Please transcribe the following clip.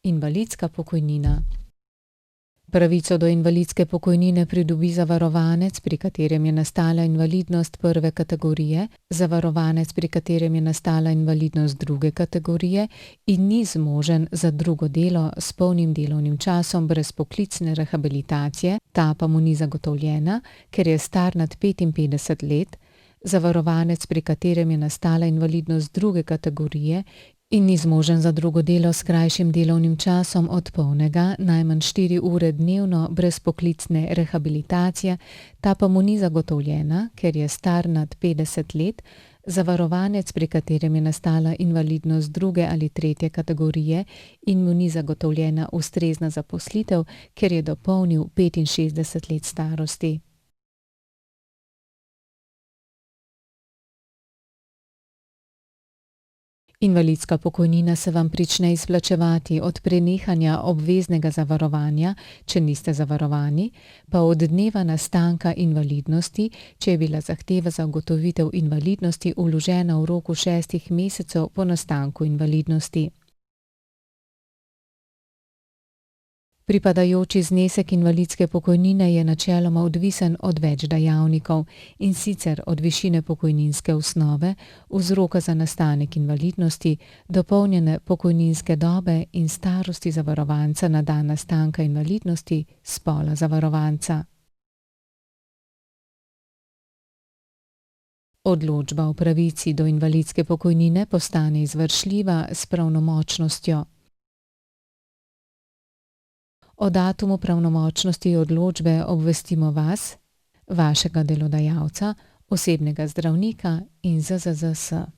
Invalidska pokojnina. Pravico do invalidske pokojnine pridobi zavarovanec, pri katerem je nastala invalidnost prve kategorije, zavarovanec, pri katerem je nastala invalidnost druge kategorije in ni zmožen za drugo delo s polnim delovnim časom brez poklicne rehabilitacije, ta pa mu ni zagotovljena, ker je star nad 55 let, zavarovanec, pri katerem je nastala invalidnost druge kategorije in ni zmožen za drugo delo s krajšim delovnim časom od polnega, najmanj 4 ure dnevno brez poklicne rehabilitacije, ta pa mu ni zagotovljena, ker je star nad 50 let, zavarovanec, pri katerem je nastala invalidnost druge ali tretje kategorije in mu ni zagotovljena ustrezna zaposlitev, ker je dopolnil 65 let starosti. Invalidska pokojnina se vam prične izplačevati od prenehanja obveznega zavarovanja, če niste zavarovani, pa od dneva nastanka invalidnosti, če je bila zahteva za ugotovitev invalidnosti vložena v roku 6 mesecev po nastanku invalidnosti. Pripadajoči znesek invalidske pokojnine je načeloma odvisen od več dejavnikov, in sicer od višine pokojninske osnove, vzroka za nastanek invalidnosti, dopolnjene pokojninske dobe in starosti zavarovanca na dan nastanka invalidnosti, spola zavarovanca. Odločba o pravici do invalidske pokojnine postane izvršljiva s pravnomočnostjo. O datumu pravnomočnosti odločbe obvestimo vas, vašega delodajalca, osebnega zdravnika in ZZZS.